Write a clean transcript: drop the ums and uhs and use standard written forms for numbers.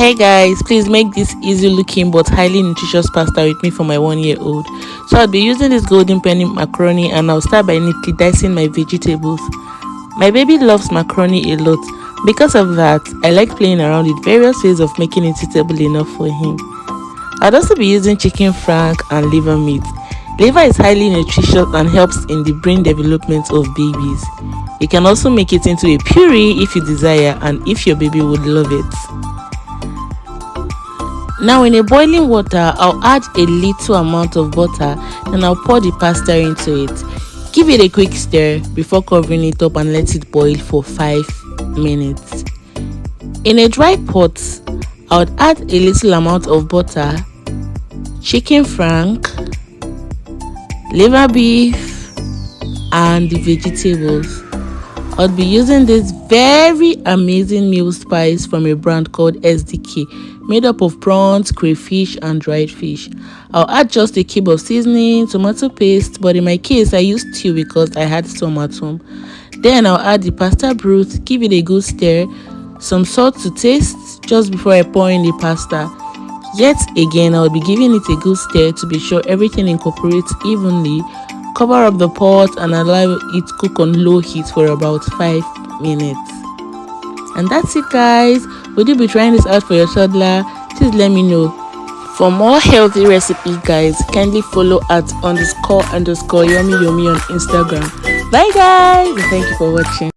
Hey guys, please make this easy looking but highly nutritious pasta with me for my 1-year-old. So I'll be using this golden penny macaroni, and I'll start by neatly dicing my vegetables. My baby loves macaroni a lot. Because of that, I like playing around with various ways of making it suitable enough for him. I'll also be using chicken frank and liver meat. Liver is highly nutritious and helps in the brain development of babies. You can also make it into a puree if you desire and if your baby would love it. Now in a boiling water, I'll add a little amount of butter and I'll pour the pasta into it. Give it a quick stir before covering it up and let it boil for 5 minutes. In a dry pot, I would add a little amount of butter, chicken frank, liver beef, and the vegetables. I'll be using this very amazing meal spice from a brand called SDK, made up of prawns, crayfish, and dried fish. I'll add just a cube of seasoning, tomato paste, but in my case I used two because I had some at home. Then I'll add the pasta broth, give it a good stir, some salt to taste just before I pour in the pasta. Yet again, I'll be giving it a good stir to be sure everything incorporates evenly. Cover up the pot and allow it cook on low heat for about 5 minutes. And that's it guys. Would you be trying this out for your toddler? Please let me know. For more healthy recipes guys, kindly follow at __yummy on Instagram. Bye guys, and thank you for watching.